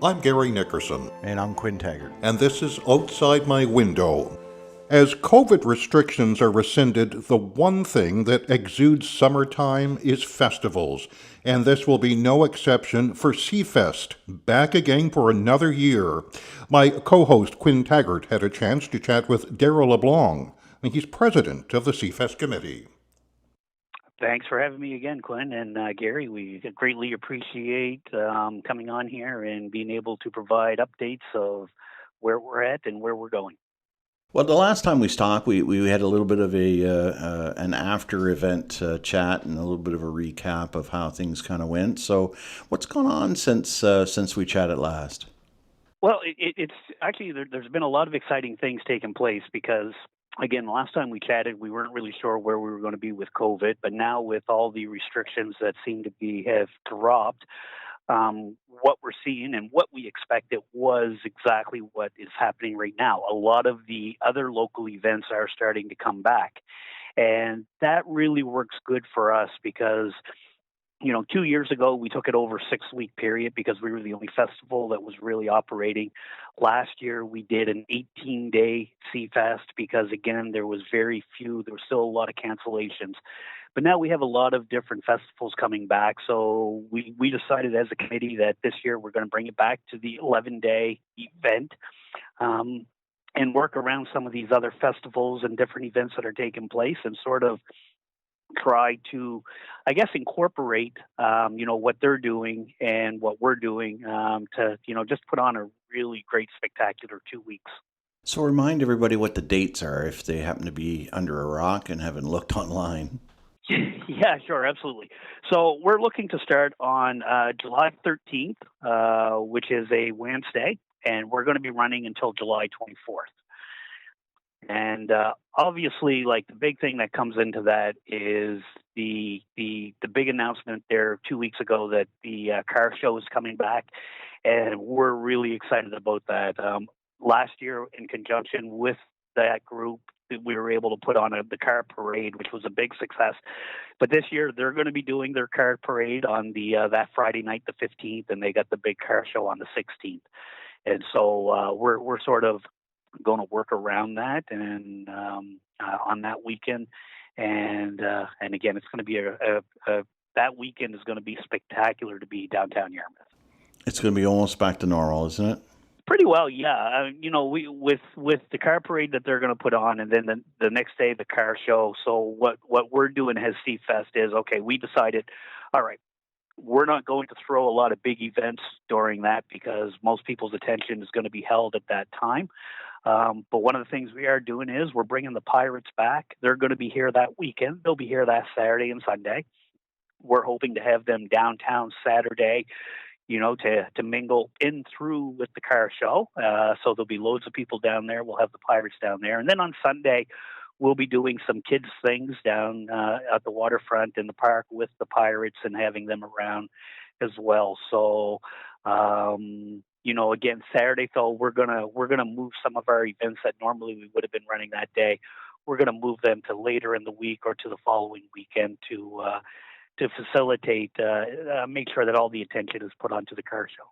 I'm Gary Nickerson, And I'm Quinn Taggart. and this is Outside My Window. As COVID restrictions are rescinded, the one thing that exudes summertime is festivals, and this will be no exception for Seafest, back again for another year. My co-host Quinn Taggart had a chance to chat with Darryl LeBlanc, and he's president of the Seafest Committee. Thanks for having me again, Quinn and Gary. We greatly appreciate coming on here and being able to provide updates of where we're at and where we're going. Well, the last time we talked, we had a little bit of an after event chat and a little bit of a recap of how things kind of went. So, what's gone on since we chatted last? Well, it's actually there's been a lot of exciting things taking place because, again, the last time we chatted, we weren't really sure where we were going to be with COVID, but now with all the restrictions that seem to have dropped, what we're seeing and what we expected was exactly what is happening right now. A lot of the other local events are starting to come back. And that really works good for us because, 2 years ago, we took it over a 6-week period because we were the only festival that was really operating. Last year, we did an 18-day Seafest because, again, there was there were still a lot of cancellations. But now we have a lot of different festivals coming back. So we decided as a committee that this year we're going to bring it back to the 11-day event and work around some of these other festivals and different events that are taking place and sort of try to, I guess, incorporate, what they're doing and what we're doing to, just put on a really great, spectacular 2 weeks. So, remind everybody what the dates are if they happen to be under a rock and haven't looked online. Yeah, sure, absolutely. So we're looking to start on July 13th, which is a Wednesday, and we're going to be running until July 24th. And obviously, like the big thing that comes into that is the big announcement there 2 weeks ago that the car show is coming back, and we're really excited about that. Last year, in conjunction with that group, we were able to put on the car parade, which was a big success. But this year, they're going to be doing their car parade on the that Friday night, the 15th, and they got the big car show on the 16th. And so we're sort of going to work around that and on that weekend. And again, it's going to be that weekend is going to be spectacular to be downtown Yarmouth. It's going to be almost back to normal, isn't it? Pretty well, yeah. We with the car parade that they're going to put on, and then the next day the car show. So what we're doing as Seafest is we decided, all right, we're not going to throw a lot of big events during that because most people's attention is going to be held at that time. But one of the things we are doing is we're bringing the Pirates back. They're going to be here that weekend. They'll be here that Saturday and Sunday. We're hoping to have them downtown Saturday, to mingle in through with the car show. So there'll be loads of people down there. We'll have the Pirates down there. And then on Sunday, we'll be doing some kids things down at the waterfront in the park with the Pirates and having them around as well. So, again, Saturday, though, we're gonna move some of our events that normally we would have been running that day. We're gonna move them to later in the week or to the following weekend to facilitate, make sure that all the attention is put onto the car show.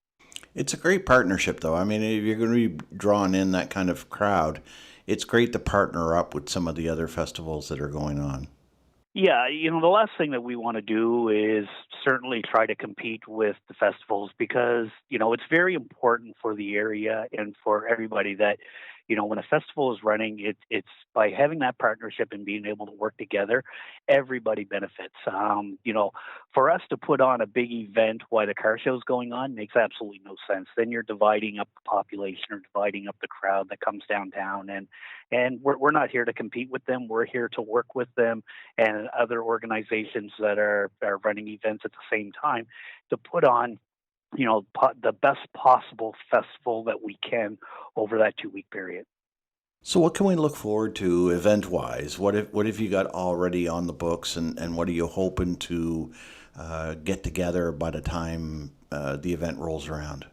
It's a great partnership, though. I mean, if you're going to be drawing in that kind of crowd, it's great to partner up with some of the other festivals that are going on. Yeah, the last thing that we want to do is certainly try to compete with the festivals because, it's very important for the area and for everybody that, when a festival is running, it's by having that partnership and being able to work together, everybody benefits. For us to put on a big event while the car show is going on makes absolutely no sense. Then you're dividing up the population or dividing up the crowd that comes downtown. And we're not here to compete with them. We're here to work with them and other organizations that are running events at the same time to put on the best possible festival that we can over that 2-week period. So what can we look forward to event-wise? What have you got already on the books, and what are you hoping to get together by the time the event rolls around?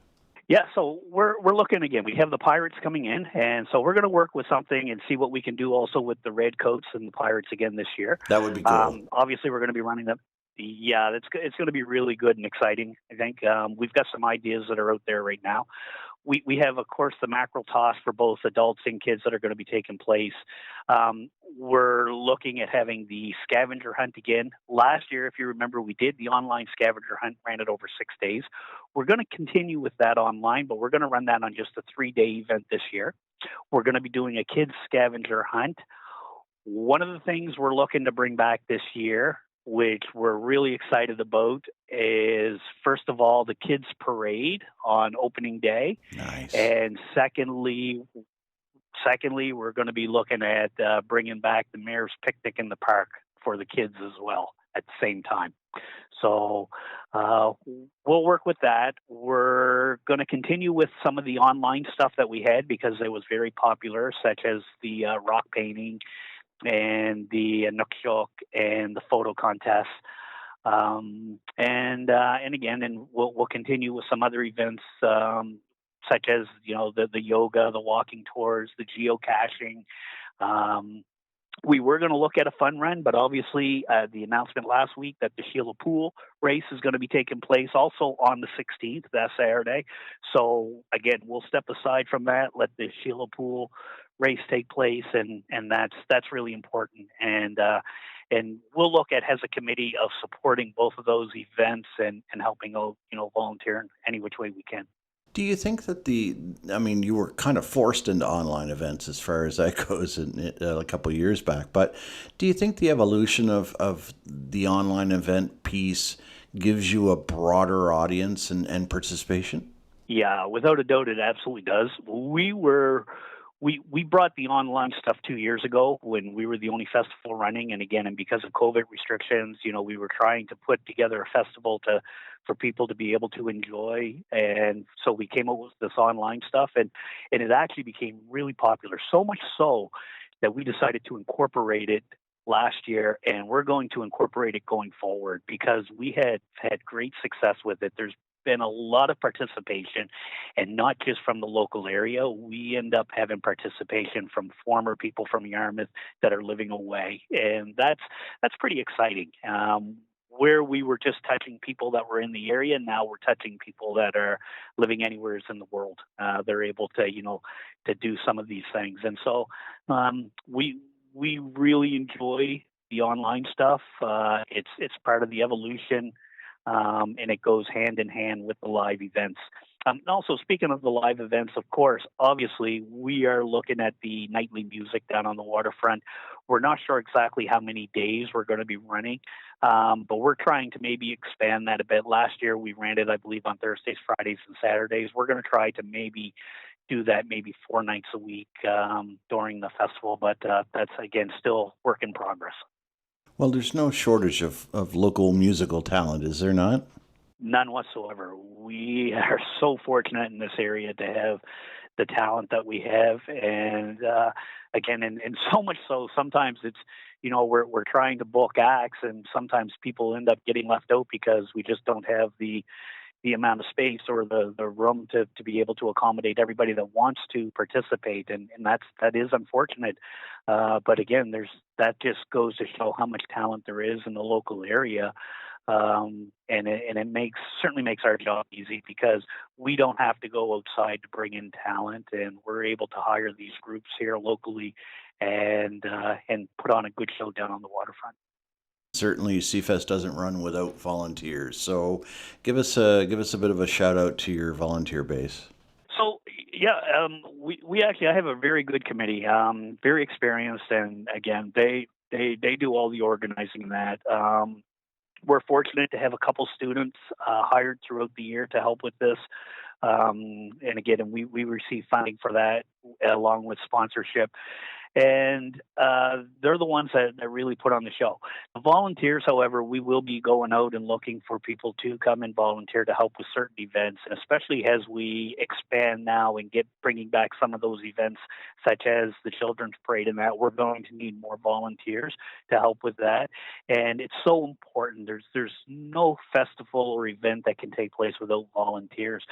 Yeah, so we're looking again. We have the Pirates coming in, and so we're going to work with something and see what we can do also with the Redcoats and the Pirates again this year. That would be cool. Obviously, we're going to be running them. Yeah, it's going to be really good and exciting. I think we've got some ideas that are out there right now. We have, of course, the mackerel toss for both adults and kids that are going to be taking place. We're looking at having the scavenger hunt again. Last year, if you remember, we did the online scavenger hunt, ran it over 6 days. We're going to continue with that online, but we're going to run that on just a 3-day event this year. We're going to be doing a kids scavenger hunt. One of the things we're looking to bring back this year, which we're really excited about, is first of all the kids parade on opening day, Nice. and secondly, we're going to be looking at bringing back the mayor's picnic in the park for the kids as well at the same time. So we'll work with that. We're going to continue with some of the online stuff that we had because it was very popular, such as the rock painting and the Nukshok and the photo contest. And we'll continue with some other events such as the yoga, the walking tours, the geocaching. We were going to look at a fun run, but obviously the announcement last week that the Sheila Pool race is going to be taking place also on the 16th, that Saturday. So again, we'll step aside from that, let the Sheila Pool race take place, and that's really important. And we'll look at as a committee of supporting both of those events and helping out, volunteer in any which way we can. Do you think that you were kind of forced into online events as far as that goes a couple of years back, but do you think the evolution of the online event piece gives you a broader audience and participation? Yeah, without a doubt, it absolutely does. We brought the online stuff 2 years ago when we were the only festival running, and because of COVID restrictions, we were trying to put together a festival for people to be able to enjoy, and so we came up with this online stuff, and it actually became really popular. So much so that we decided to incorporate it last year, and we're going to incorporate it going forward because we had great success with it. There's been a lot of participation, and not just from the local area. We end up having participation from former people from Yarmouth that are living away, and that's pretty exciting. Where we were just touching people that were in the area, now we're touching people that are living anywhere in the world. They're able to to do some of these things, and so we really enjoy the online stuff. It's part of the evolution. And it goes hand in hand with the live events. And also, speaking of the live events, of course, obviously, we are looking at the nightly music down on the waterfront. We're not sure exactly how many days we're going to be running, but we're trying to maybe expand that a bit. Last year, we ran it, I believe, on Thursdays, Fridays, and Saturdays. We're going to try to maybe do that maybe 4 nights a week during the festival, but that's, again, still work in progress. Well, there's no shortage of local musical talent, is there not? None whatsoever. We are so fortunate in this area to have the talent that we have, and and so much so, sometimes it's we're trying to book acts, and sometimes people end up getting left out because we just don't have the amount of space or the room to be able to accommodate everybody that wants to participate, and that is unfortunate. But again, that just goes to show how much talent there is in the local area, and it certainly makes our job easy because we don't have to go outside to bring in talent, and we're able to hire these groups here locally and put on a good show down on the waterfront. Certainly, Seafest doesn't run without volunteers. So, give us a bit of a shout out to your volunteer base. So yeah, we actually I have a very good committee, very experienced, and again they do all the organizing in that. We're fortunate to have a couple students hired throughout the year to help with this. And we receive funding for that along with sponsorship. And they're the ones that really put on the show. The volunteers, however, we will be going out and looking for people to come and volunteer to help with certain events, and especially as we expand now and bringing back some of those events, such as the Children's Parade and that, we're going to need more volunteers to help with that. And it's so important. There's no festival or event that can take place without volunteers.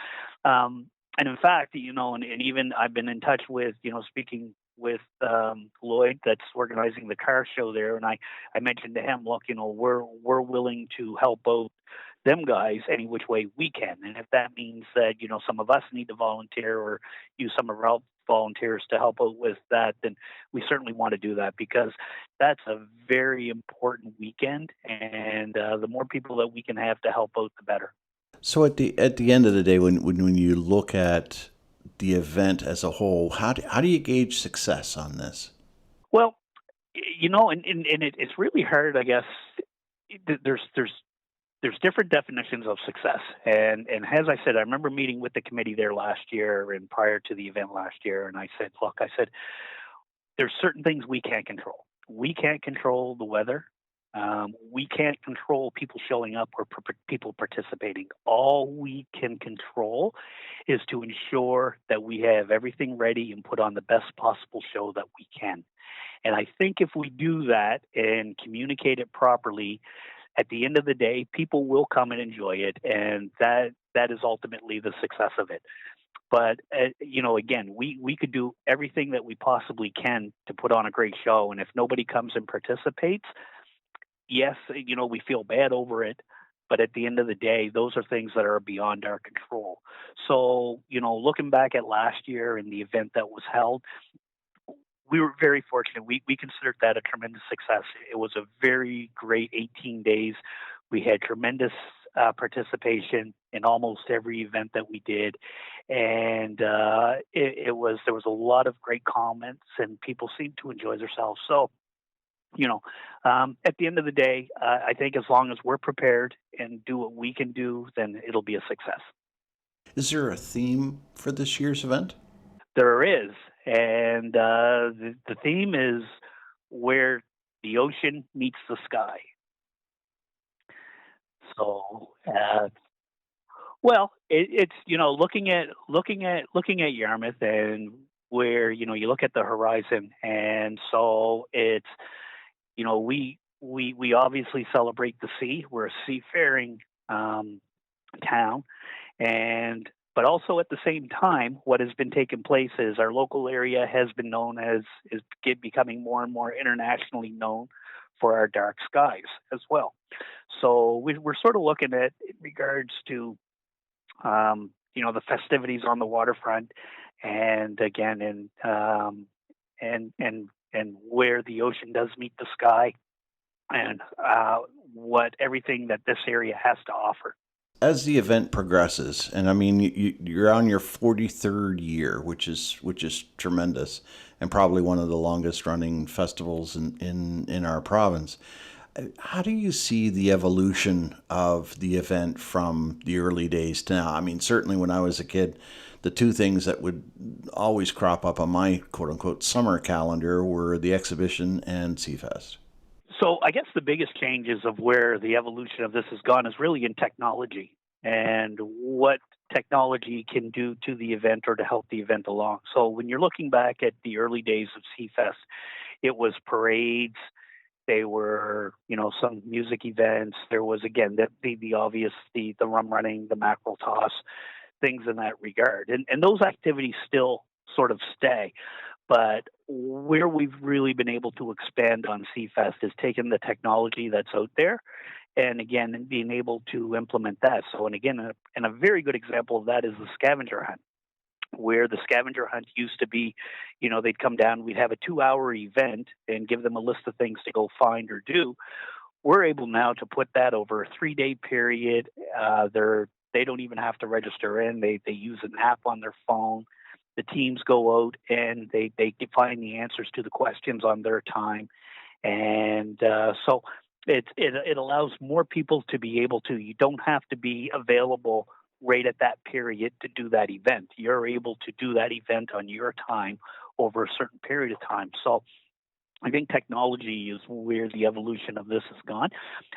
And in fact, and even I've been in touch with, speaking with Lloyd that's organizing the car show there, and I mentioned to him, look, we're willing to help out them guys any which way we can, and if that means that some of us need to volunteer or use some of our volunteers to help out with that, then we certainly want to do that because that's a very important weekend, and the more people that we can have to help out, the better. So at the end of the day, when you look at the event as a whole, how do you gauge success on this? Well, it's really hard, I guess. There's different definitions of success, and as I said, I remember meeting with the committee there last year and prior to the event last year, and I said, look, there's certain things we can't control. We can't control the weather. We can't control people showing up or people participating. All we can control is to ensure that we have everything ready and put on the best possible show that we can. And I think if we do that and communicate it properly, at the end of the day, people will come and enjoy it, and that is ultimately the success of it. But again, we could do everything that we possibly can to put on a great show, and if nobody comes and participates, yes, we feel bad over it. But at the end of the day, those are things that are beyond our control. So, looking back at last year and the event that was held, we were very fortunate. We considered that a tremendous success. It was a very great 18 days. We had tremendous participation in almost every event that we did, and there was a lot of great comments, and people seemed to enjoy themselves. So, at the end of the day, I think as long as we're prepared and do what we can do, then it'll be a success. Is there a theme for this year's event? There is, and the theme is where the ocean meets the sky. So, it's looking at Yarmouth and where you look at the horizon, and so it's we obviously celebrate the sea. We're a seafaring town, and but also at the same time, what has been taking place is our local area has been known as becoming more and more internationally known for our dark skies as well. So we're sort of looking at in regards to the festivities on the waterfront, and again, and where the ocean does meet the sky, and what everything that this area has to offer. As the event progresses, and I mean you're on your 43rd year, which is tremendous, and probably one of the longest running festivals in our province. How do you see the evolution of the event from the early days to now? I mean, certainly when I was a kid, the two things that would always crop up on my quote unquote summer calendar were the exhibition and Seafest. So I guess the biggest changes of where the evolution of this has gone is really in technology and what technology can do to the event or to help the event along. So when you're looking back at the early days of Seafest, it was parades. They were, some music events. There was, again, the obvious, the rum running, the mackerel toss, things in that regard. And those activities still sort of stay. But where we've really been able to expand on Seafest is taking the technology that's out there and, again, being able to implement that. So, and again, and a very good example of that is the scavenger hunt, where the scavenger hunt used to be, they'd come down, we'd have a 2-hour event and give them a list of things to go find or do. We're able now to put that over a 3-day period. They don't even have to register in. They use an app on their phone. The teams go out and they find the answers to the questions on their time. And so it allows more people to be able to, you don't have to be available right at that period to do that event. You're able to do that event on your time over a certain period of time. So I think technology is where the evolution of this has gone.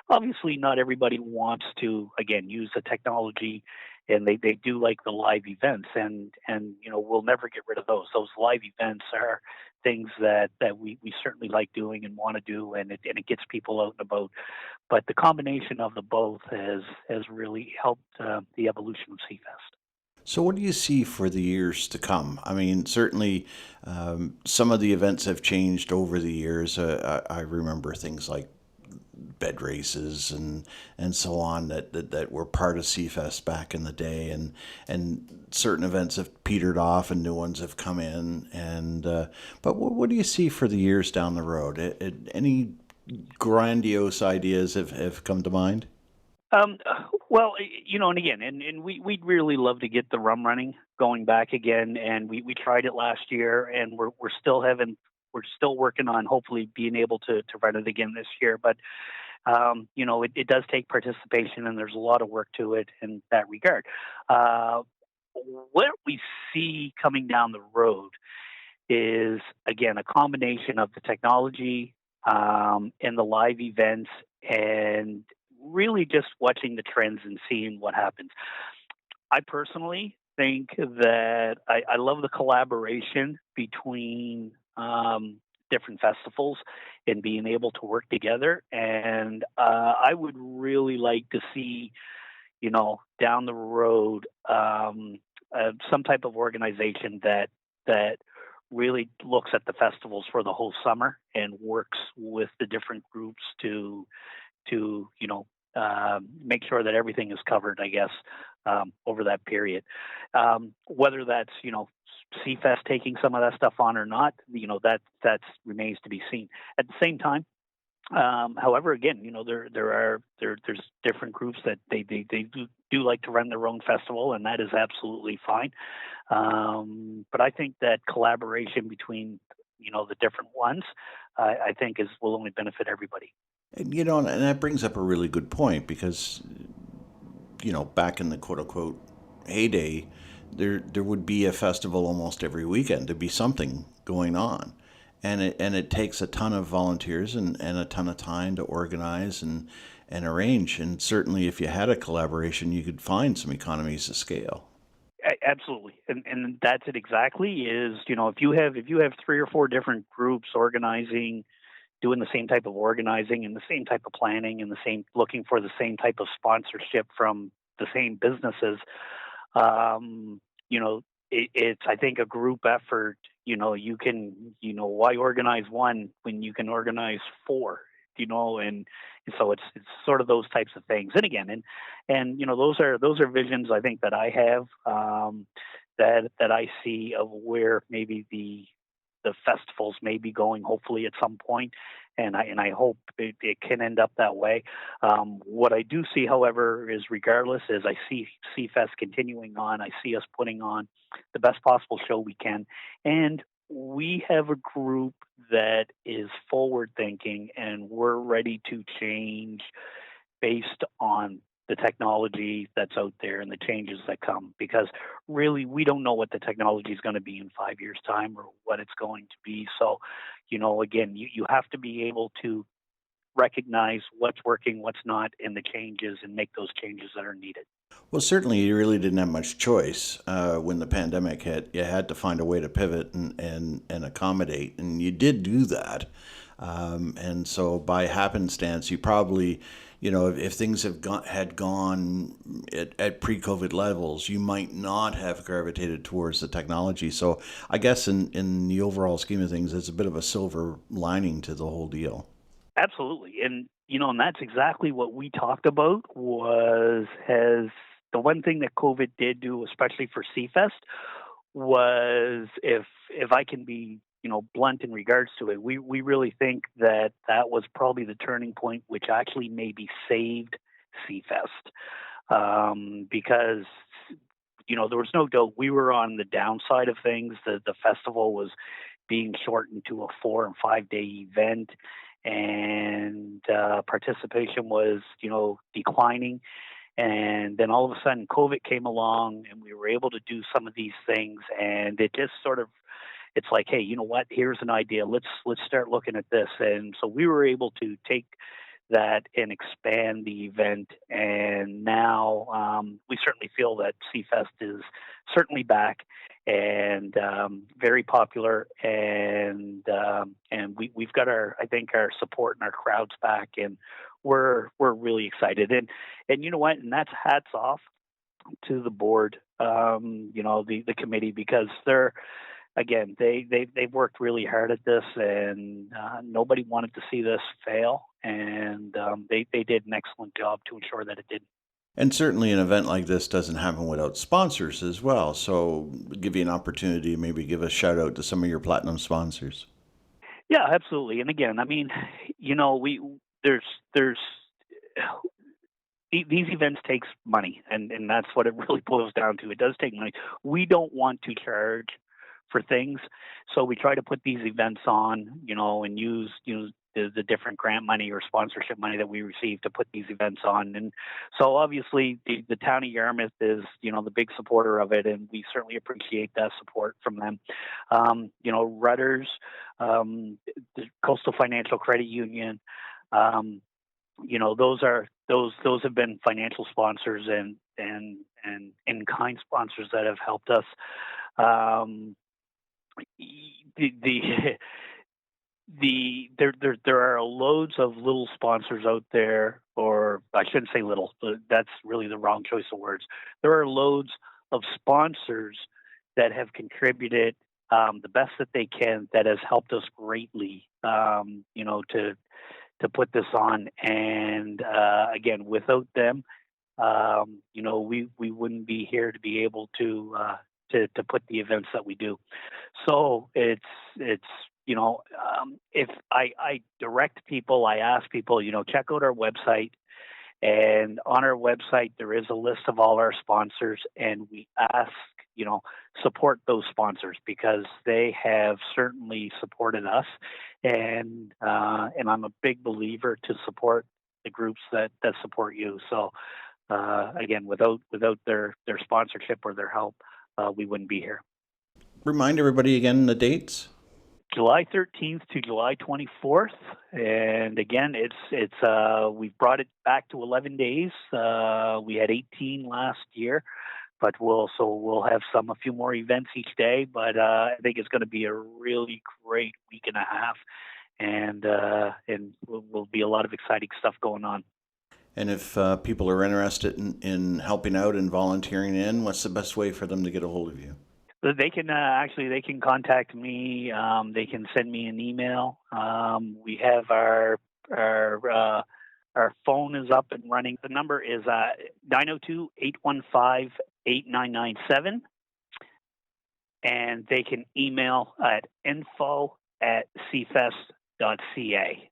Obviously, not everybody wants to, again, use the technology, and they do like the live events, and we'll never get rid of those. Those live events are things that we certainly like doing and want to do, and it gets people out and about. But the combination of the both has really helped the evolution of Seafest. So, what do you see for the years to come? I mean, certainly some of the events have changed over the years. I remember things like bed races and so on that were part of Seafest back in the day, and certain events have petered off and new ones have come in. And but what do you see for the years down the road? Any grandiose ideas have come to mind? Um, well, and again, and we'd really love to get the rum running going back again, and we tried it last year, and we're still working on hopefully being able to run it again this year. But it does take participation, and there's a lot of work to it in that regard. Uh, what we see coming down the road is again a combination of the technology and the live events and really just watching the trends and seeing what happens. I personally think that I love the collaboration between different festivals and being able to work together. And I would really like to see, down the road, some type of organization that really looks at the festivals for the whole summer and works with the different groups to make sure that everything is covered, I guess, over that period. Whether that's, Seafest taking some of that stuff on or not, that remains to be seen. At the same time, however, again, there's different groups that they do like to run their own festival, and that is absolutely fine. But I think that collaboration between the different ones, I think will only benefit everybody. And and that brings up a really good point because back in the quote unquote heyday, there would be a festival almost every weekend. There'd be something going on, and it takes a ton of volunteers and a ton of time to organize and arrange. And certainly, if you had a collaboration, you could find some economies of scale. Absolutely, and that's it exactly. Is if you have three or four different groups organizing, doing the same type of organizing and the same type of planning and the same looking for the same type of sponsorship from the same businesses, it's I think a group effort. You can why organize one when you can organize four. And so it's sort of those types of things. And again, and those are visions I think that I have, that I see of where maybe the festivals may be going, hopefully at some point, and I hope it can end up that way. What I do see, however, is regardless, is I see Seafest continuing on. I see us putting on the best possible show we can, and we have a group that is forward thinking, and we're ready to change based on the technology that's out there and the changes that come, because really we don't know what the technology is going to be in 5 years time or what it's going to be. So again, you have to be able to recognize what's working, what's not, and the changes, and make those changes that are needed. Well, certainly, you really didn't have much choice when the pandemic hit. You had to find a way to pivot and accommodate, and you did do that. And so, by happenstance, you probably, if things had gone at pre-COVID levels, you might not have gravitated towards the technology. So, I guess in the overall scheme of things, it's a bit of a silver lining to the whole deal. Absolutely, and that's exactly what we talked about. Has the one thing that COVID did do, especially for Seafest, was if I can be blunt in regards to it, we really think that was probably the turning point, which actually maybe saved Seafest, because there was no doubt we were on the downside of things. The festival was being shortened to a 4 and 5 day event, and participation was declining. And then all of a sudden, COVID came along, and we were able to do some of these things. And it just sort of, it's like, hey, you know what? Here's an idea. Let's start looking at this. And so we were able to take that and expand the event. And now we certainly feel that Seafest is certainly back and very popular. And we've got I think our support and our crowds back, and we're really excited. And you know what? And that's hats off the board, the committee, because they've worked really hard at this, and nobody wanted to see this fail, and they did an excellent job to ensure that it didn't. And certainly an event like this doesn't happen without sponsors as well. So give you an opportunity to maybe give a shout out to some of your platinum sponsors. Yeah, absolutely. And again, I mean, there's these events takes money, and that's what it really boils down to. It does take money. We don't want to charge for things, so we try to put these events on, and use the different grant money or sponsorship money that we receive to put these events on. And so obviously the town of Yarmouth is the big supporter of it, and we certainly appreciate that support from them. Rudders, the Coastal Financial Credit Union, those have been financial sponsors and in-kind sponsors that have helped us. There are loads of little sponsors out there, or I shouldn't say little, that's really the wrong choice of words. There are loads of sponsors that have contributed the best that they can, that has helped us greatly, to put this on. And again, without them, we wouldn't be here to be able to put the events that we do. So it's if I direct people, I ask people, check out our website, and on our website there is a list of all our sponsors, and we ask, support those sponsors, because they have certainly supported us, and I'm a big believer to support the groups that support you. So again, without their sponsorship or their help, we wouldn't be here. Remind everybody again the dates. July 13th to July 24th, and again, it's we've brought it back to 11 days. We had 18 last year, but we'll have a few more events each day. But I think it's going to be a really great week and a half, and will be a lot of exciting stuff going on. And if people are interested in helping out and volunteering in, what's the best way for them to get a hold of you? They can they can contact me. They can send me an email. We have our phone is up and running. The number is 902-815-8997, and they can email at info@seafest.ca.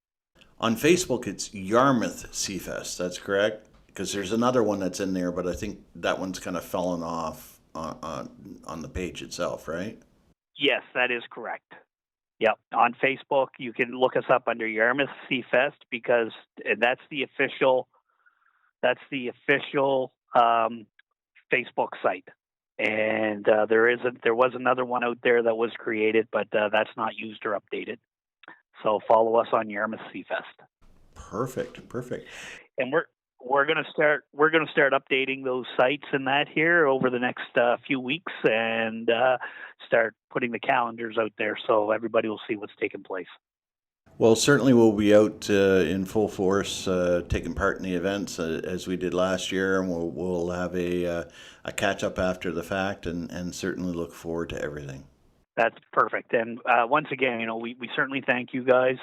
On Facebook, it's Yarmouth Seafest. That's correct, because there's another one that's in there, but I think that one's kind of fallen off on the page itself, right? Yes, that is correct. Yep. On Facebook, you can look us up under Yarmouth Seafest, because that's the official Facebook site. And there was another one out there that was created, but that's not used or updated. So follow us on Yarmouth Seafest. Perfect. And we're going to start updating those sites and that here over the next few weeks, and start putting the calendars out there so everybody will see what's taking place. Well, certainly we'll be out in full force, taking part in the events as we did last year, and we'll have a catch up after the fact, and certainly look forward to everything. That's perfect. And once again, we certainly thank you guys,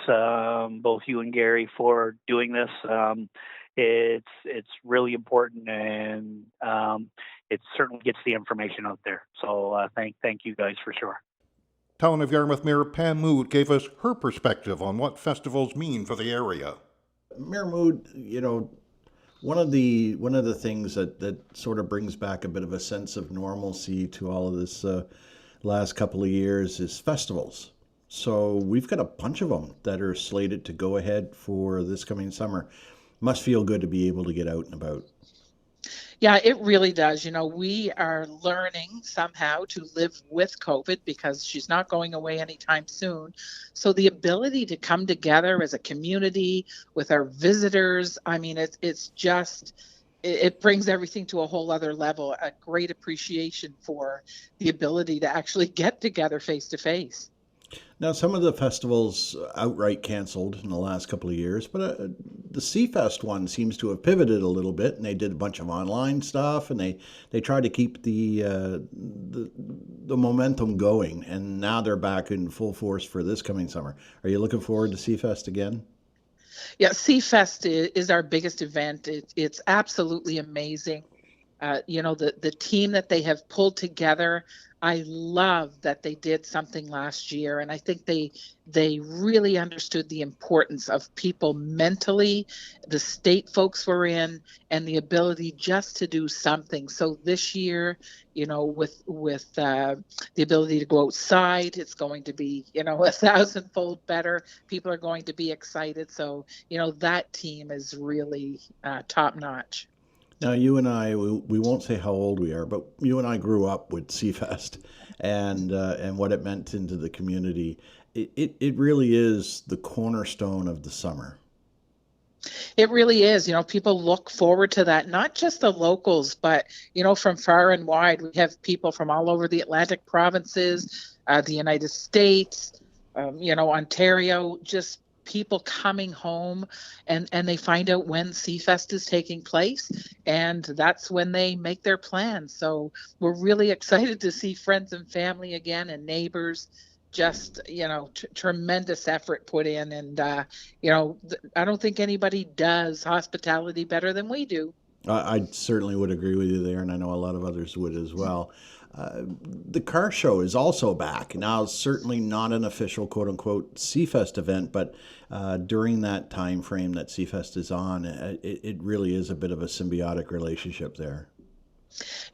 both you and Gary, for doing this. It's really important, and it certainly gets the information out there. So thank you guys for sure. Town of Yarmouth Mayor Pam Mood gave us her perspective on what festivals mean for the area. Mayor Mood, one of the things that sort of brings back a bit of a sense of normalcy to all of this last couple of years is festivals. So we've got a bunch of them that are slated to go ahead for this coming summer. Must feel good to be able to get out and about. Yeah, it really does. We are learning somehow to live with COVID, because she's not going away anytime soon. So the ability to come together as a community with our visitors, I mean, it brings everything to a whole other level. A great appreciation for the ability to actually get together face to face. Now, some of the festivals outright canceled in the last couple of years, but the Seafest one seems to have pivoted a little bit, and they did a bunch of online stuff, and they tried to keep the momentum going, and now they're back in full force for this coming summer. Are you looking forward to Seafest again? Yeah, Seafest is our biggest event. It's absolutely amazing. The team that they have pulled together. I love that they did something last year, and I think they really understood the importance of people mentally, the state folks were in, and the ability just to do something. So this year, with the ability to go outside, it's going to be a thousandfold better. People are going to be excited. So that team is really top notch. Now, you and I, we won't say how old we are, but you and I grew up with Seafest and what it meant into the community. It really is the cornerstone of the summer. It really is. People look forward to that, not just the locals, but, from far and wide. We have people from all over the Atlantic provinces, the United States, Ontario, just people coming home and they find out when Seafest is taking place, and that's when they make their plans. So we're really excited to see friends and family again and neighbors. Just tremendous effort put in, and I don't think anybody does hospitality better than we do. I certainly would agree with you there, and I know a lot of others would as well. The car show is also back. Now, certainly not an official quote unquote Seafest event, but during that time frame that Seafest is on, it really is a bit of a symbiotic relationship there.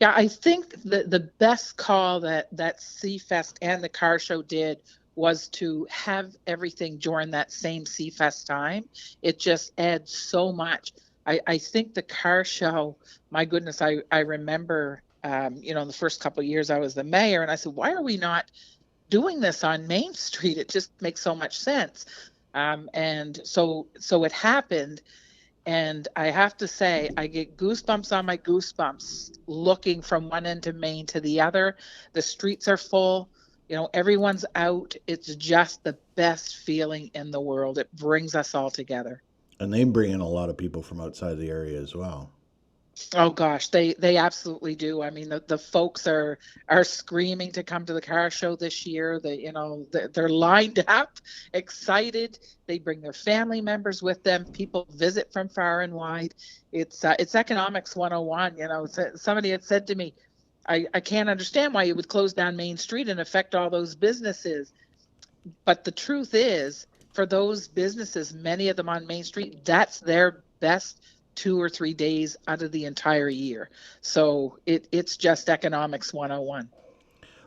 Yeah, I think the best call that Seafest and the car show did was to have everything during that same Seafest time. It just adds so much. I think the car show, my goodness, I remember, in the first couple of years I was the mayor, and I said, why are we not doing this on Main Street? It just makes so much sense. And so it happened. And I have to say, I get goosebumps on my goosebumps looking from one end of Maine to the other. The streets are full. Everyone's out. It's just the best feeling in the world. It brings us all together. And they bring in a lot of people from outside the area as well. Oh gosh, they absolutely do. I mean, the folks are screaming to come to the car show this year. They're lined up, excited. They bring their family members with them. People visit from far and wide. It's economics 101. Somebody had said to me, I can't understand why you would close down Main Street and affect all those businesses. But the truth is, for those businesses, many of them on Main Street, that's their best 2 or 3 days out of the entire year. So it's just economics 101.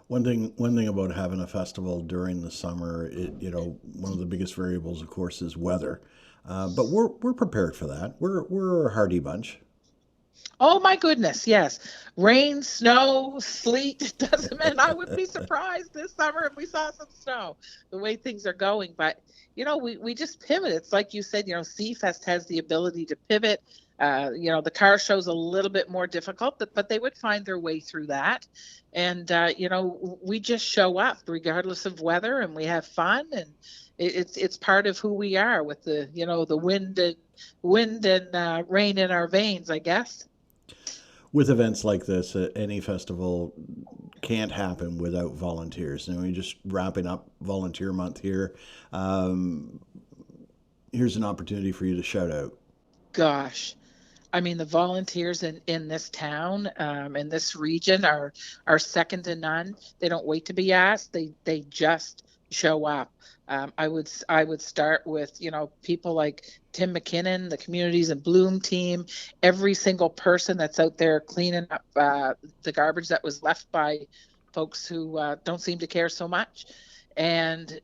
One thing about having a festival during the summer, one of the biggest variables, of course, is weather. But we're prepared for that. We're a hardy bunch. Oh my goodness, yes. Rain, snow, sleet, it doesn't matter. I would be surprised this summer if we saw some snow, the way things are going. But, we just pivot. It's like you said, Seafest has the ability to pivot. The car show's a little bit more difficult, but they would find their way through that. And, we just show up regardless of weather, and we have fun. And it's part of who we are, with the wind and rain in our veins, I guess. With events like this, any festival can't happen without volunteers. We're just wrapping up Volunteer Month here. Here's an opportunity for you to shout out. Gosh. I mean, the volunteers in this town, in this region, are second to none. They don't wait to be asked. They just show up. I would start with people like Tim McKinnon, the Communities in Bloom team, every single person that's out there cleaning up the garbage that was left by folks who don't seem to care so much. And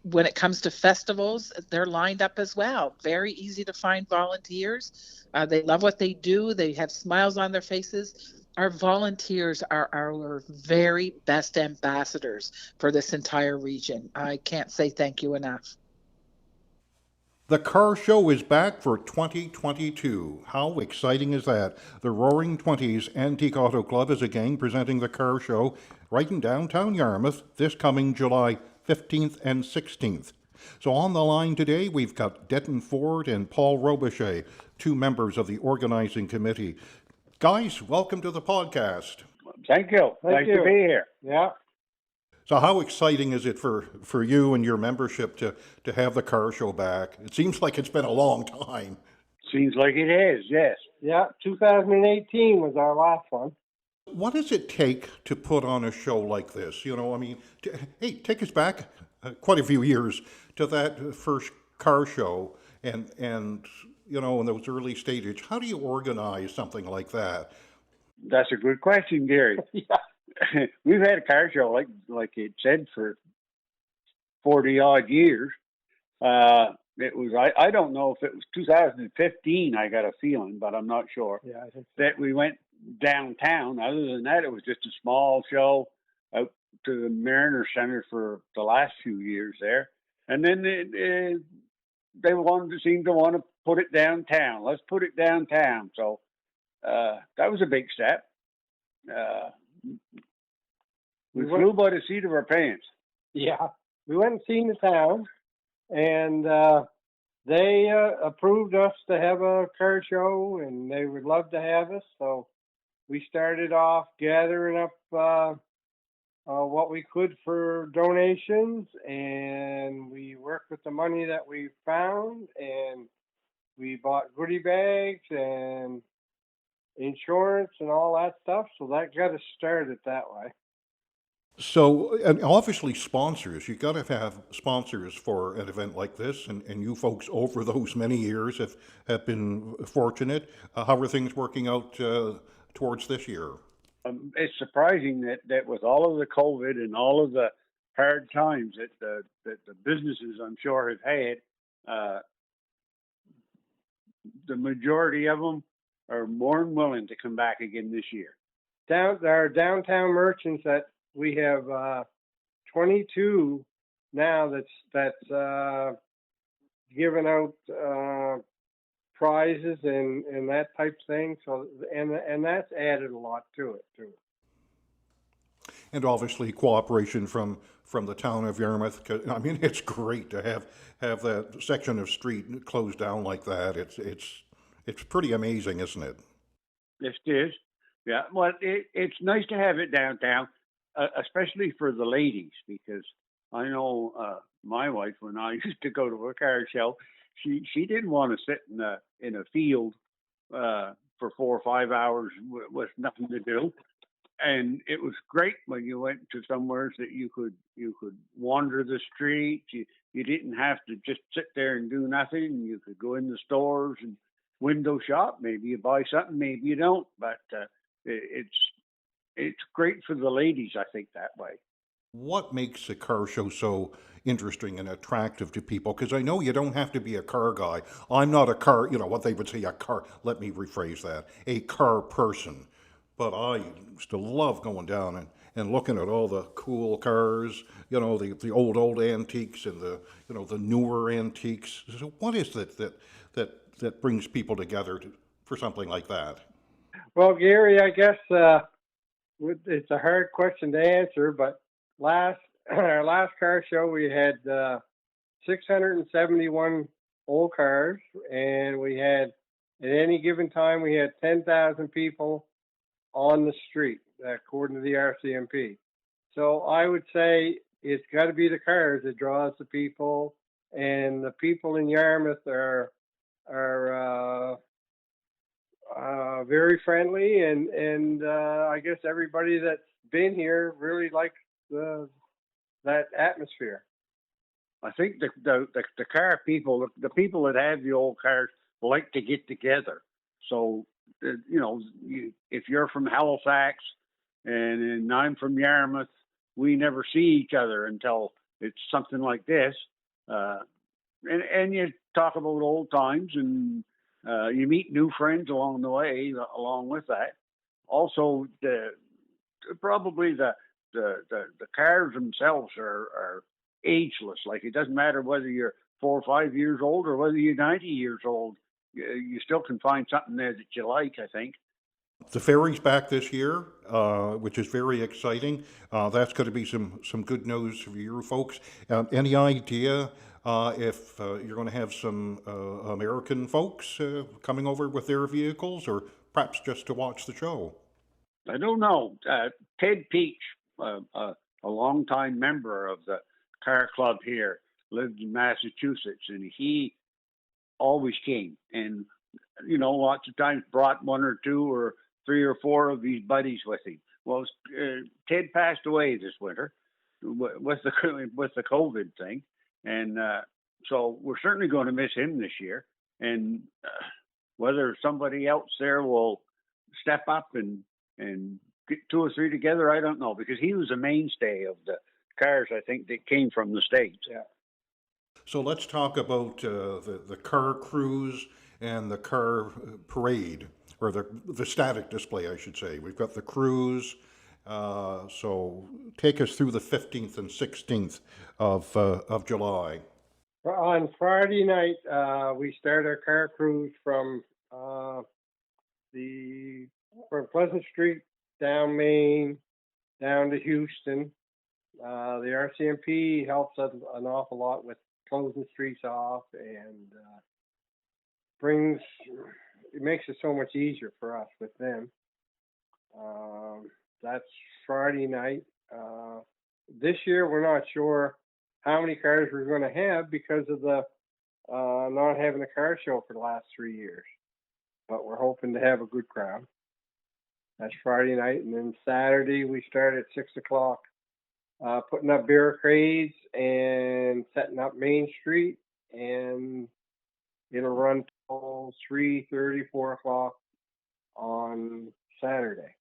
when it comes to festivals, they're lined up as well. Very easy to find volunteers. They love what they do. They have smiles on their faces. Our volunteers are our very best ambassadors for this entire region. I can't say thank you enough. The car show is back for 2022. How exciting is that? The Roaring Twenties Antique Auto Club is again presenting the car show right in downtown Yarmouth this coming July 15th and 16th. So on the line today, we've got Denton Ford and Paul Robichaud, two members of the organizing committee. Guys, welcome to the podcast. Thank you. Nice to be here. Yeah. So how exciting is it for you and your membership to have the car show back? It seems like it's been a long time. Seems like it is, yes. Yeah, 2018 was our last one. What does it take to put on a show like this? You know, I mean, hey, take us back quite a few years to that first car show and you know, in those early stages. How do you organize something like that? That's a good question, Gary. Yeah. We've had a car show, like it said, for 40-odd years. It was, I don't know if it was 2015, I got a feeling, but I'm not sure, Yeah, I think so. that we went downtown. Other than that, it was just a small show out to the Mariner Center for the last few years there. And then they seemed to want to put it downtown. Let's put it downtown. So that was a big step. We flew by the seat of our pants. Yeah, we went and seen the town, and they approved us to have a car show, and they would love to have us. So we started off gathering up what we could for donations, and we worked with the money that we found, and we bought goodie bags and insurance and all that stuff. So that got us started that way. So, and obviously sponsors, you got to have sponsors for an event like this, and you folks over those many years have been fortunate. How are things working out towards this year? It's surprising that with all of the COVID and all of the hard times that the businesses, I'm sure, have had, the majority of them are more than willing to come back again this year. Our downtown merchants, that we have 22 now that's giving out prizes and that type thing. So and that's added a lot to it too. And obviously cooperation from the town of Yarmouth. 'Cause, I mean, it's great to have that section of street closed down like that. It's pretty amazing, isn't it? Yes, it is. Yeah, well, it's nice to have it downtown, especially for the ladies, because I know my wife, when I used to go to a car show, she didn't want to sit in a field for 4 or 5 hours with nothing to do. And it was great when you went to somewhere that you could wander the streets. You didn't have to just sit there and do nothing. You could go in the stores and window shop. Maybe you buy something, maybe you don't. But it's great for the ladies, I think, that way. What makes a car show so interesting and attractive to people? Because I know you don't have to be a car guy. I'm not a car, you know, what they would say, let me rephrase that, a car person. But I used to love going down and looking at all the cool cars, you know, the old antiques and the newer antiques. So what is it that brings people together for something like that? Well, Gary, I guess it's a hard question to answer, but our last car show we had 671 old cars, and we had at any given time we had 10,000 people on the street, according to the RCMP. So I would say it's got to be the cars that draws the people, and the people in Yarmouth are very friendly, and I guess everybody that's been here really likes that atmosphere. I think the car people, the people that have the old cars, like to get together. So, if you're from Halifax and I'm from Yarmouth, we never see each other until it's something like this. And you talk about old times, and you meet new friends along the way, along with that. Also, probably the cars themselves are ageless. Like, it doesn't matter whether you're 4 or 5 years old or whether you're 90 years old. You still can find something there that you like, I think. The ferry's back this year, which is very exciting. That's going to be some good news for you folks. Any idea if you're going to have some American folks coming over with their vehicles, or perhaps just to watch the show? I don't know. Ted Peach, a longtime member of the car club here, lived in Massachusetts, and he always came. And lots of times brought one or two or three or four of his buddies with him. Well, Ted passed away this winter with the COVID thing, and so we're certainly going to miss him this year. And whether somebody else there will step up and get two or three together, I don't know, because he was a mainstay of the cars, I think, that came from the States. Yeah. So let's talk about the car cruise and the car parade, or the static display, I should say. We've got the cruise. So take us through the 15th and 16th of July. On Friday night, we start our car cruise from Pleasant Street down Main down to Houston. The RCMP helps us an awful lot with closing streets off, and it makes it so much easier for us with them. That's Friday night. This year, we're not sure how many cars we're going to have because of the not having a car show for the last 3 years. But we're hoping to have a good crowd. That's Friday night, and then Saturday we start at 6 o'clock, putting up barricades and setting up Main Street, and it'll run till 3:30, 4 o'clock on Saturday.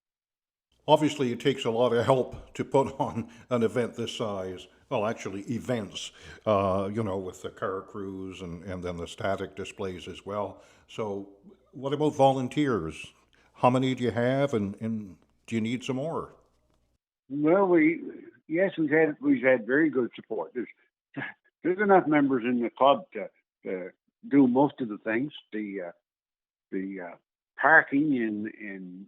Obviously, it takes a lot of help to put on an event this size. Well, actually, events, with the car cruise and then the static displays as well. So, what about volunteers? How many do you have, and do you need some more? Well, we've had very good support. There's enough members in the club to do most of the things. The parking and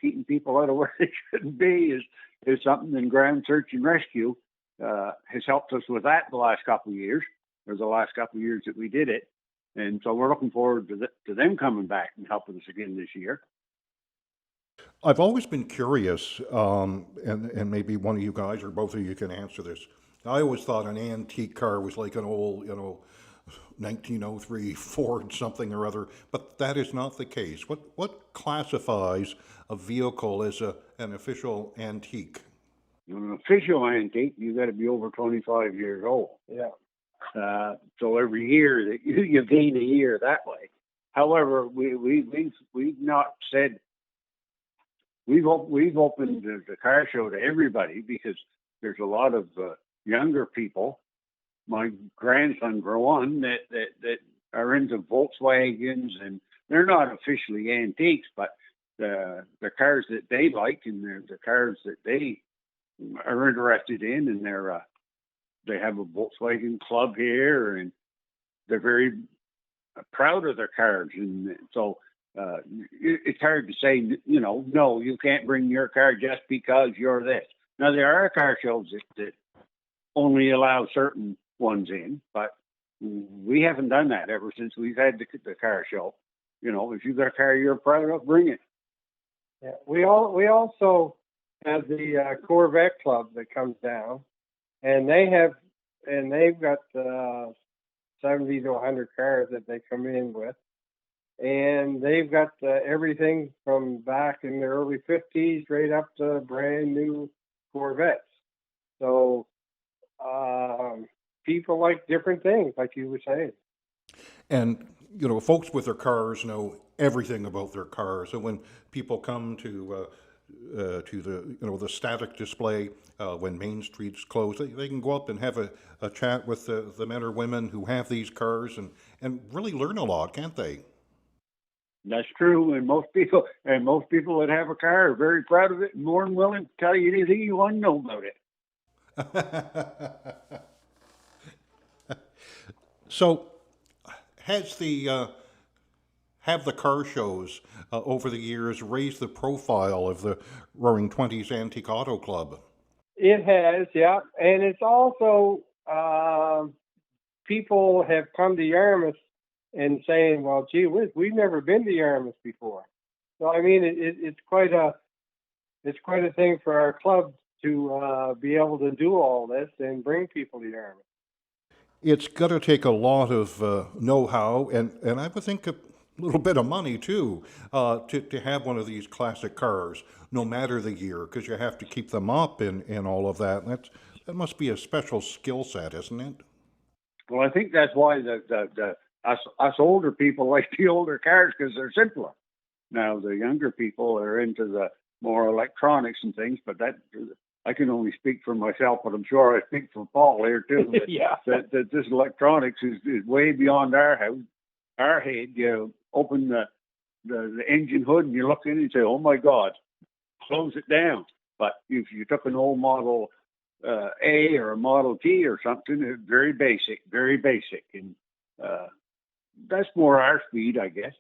keeping people out of where they shouldn't be is something. And ground search and rescue has helped us with that the last couple of years, or the last couple of years that we did it. And so we're looking forward to them coming back and helping us again this year. I've always been curious, and maybe one of you guys or both of you can answer this. I always thought an antique car was like an old, 1903 Ford something or other, but that is not the case. What classifies a vehicle as an official antique? An official antique, you got to be over 25 years old. Yeah. So every year that you gain a year that way. However, we've not said we've opened the car show to everybody, because there's a lot of younger people. My grandson, Rowan, that are into Volkswagens, and they're not officially antiques, but the cars that they like and the cars that they are interested in, and they have a Volkswagen club here, and they're very proud of their cars, and so it's hard to say, no, you can't bring your car just because you're this. Now, there are car shows that only allow certain ones in, but we haven't done that ever since we've had the car show. If you've got a car you're proud of, bring it. Yeah. We also have the Corvette Club that comes down, and they've got 70 to 100 cars that they come in with. And they've got everything from back in the early 50s right up to brand new Corvettes. So people like different things, like you were saying. And folks with their cars know everything about their cars. And when people come to the static display when Main Street's closed, they can go up and have a chat with the men or women who have these cars and really learn a lot, can't they? That's true, and most people that have a car are very proud of it and more than willing to tell you anything you want to know about it. So, have the car shows over the years raised the profile of the Roaring Twenties Antique Auto Club? It has, yeah, and it's also people have come to Yarmouth and saying, "Well, gee whiz, we've never been to Yarmouth before." So I mean, it's quite a thing for our club to be able to do all this and bring people to Yarmouth. It's got to take a lot of know-how and I would think a little bit of money too to have one of these classic cars, no matter the year, because you have to keep them up and all of that. That must be a special skill set, isn't it? Well, I think that's why us older people like the older cars, because they're simpler. Now the younger people are into the more electronics and things, but that I can only speak for myself, but I'm sure I speak for Paul here too. Yeah. That this electronics is way beyond our head. You open the engine hood and you look in and say, "Oh my God," close it down. But if you took an old Model A or a Model T or something, it's very basic, and that's more our speed, I guess.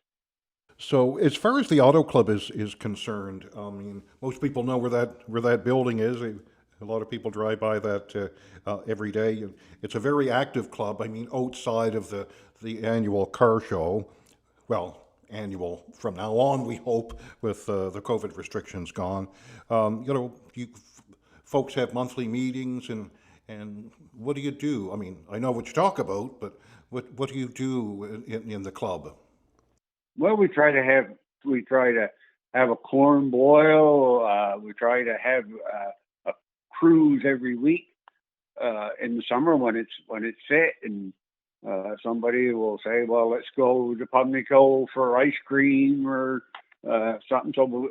So, as far as the auto club is concerned, I mean, most people know where that building is. A lot of people drive by that every day. And it's a very active club. I mean, outside of the annual car show, well, annual from now on, we hope, with the COVID restrictions gone. You folks have monthly meetings, and what do you do? I mean, I know what you talk about, but what do you do in the club? Well, we try to have a corn boil. We try to have a cruise every week in the summer when it's set, and somebody will say, "Well, let's go to Pimlico for ice cream or something." So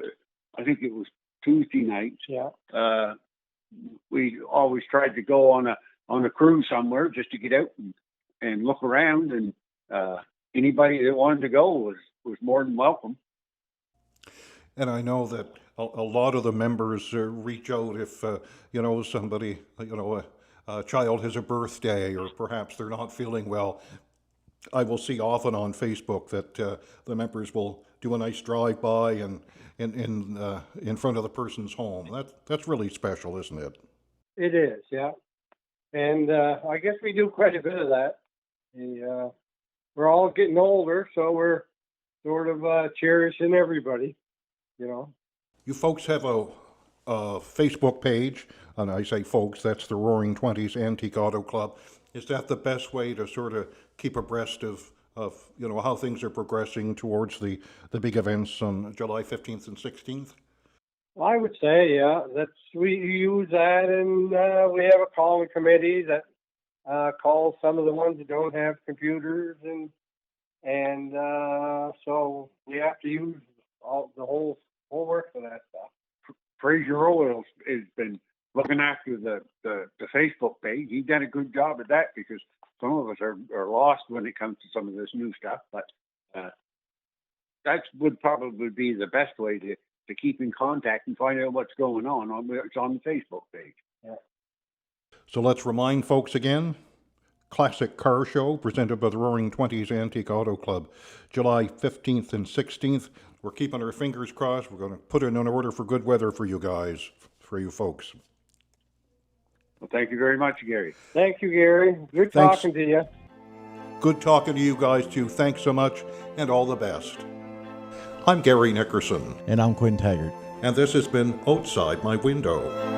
I think it was Tuesday night. Yeah. We always tried to go on a cruise somewhere just to get out and look around, and anybody that wanted to go was more than welcome. And I know that a lot of the members reach out if somebody, a child has a birthday or perhaps they're not feeling well. I will see often on Facebook that the members will do a nice drive by and in front of the person's home. That's really special, isn't it? It is, yeah. And I guess we do quite a bit of that. We're all getting older, so we're sort of cherishing everybody, You folks have a Facebook page, and I say folks, that's the Roaring Twenties Antique Auto Club. Is that the best way to sort of keep abreast of how things are progressing towards the big events on July 15th and 16th? Well, I would say, yeah, we use that, and we have a calling committee that calls some of the ones that don't have computers, and so we have to use the whole work for that stuff. Fraser Oil has been looking after the Facebook page. He's done a good job at that, because some of us are lost when it comes to some of this new stuff. But that would probably be the best way to keep in contact and find out what's going on. It's on the Facebook page. Yeah. So let's remind folks again. Classic Car Show presented by the Roaring Twenties Antique Auto Club, July 15th and 16th. We're keeping our fingers crossed. We're going to put in an order for good weather for you guys, for you folks. Well, thank you very much, Gary. Thank you, Gary. Good Thanks. talking to you. Good talking to you guys, too. Thanks so much, and all the best. I'm Gary Nickerson, And I'm Quinn Taggart. and this has been Outside My Window.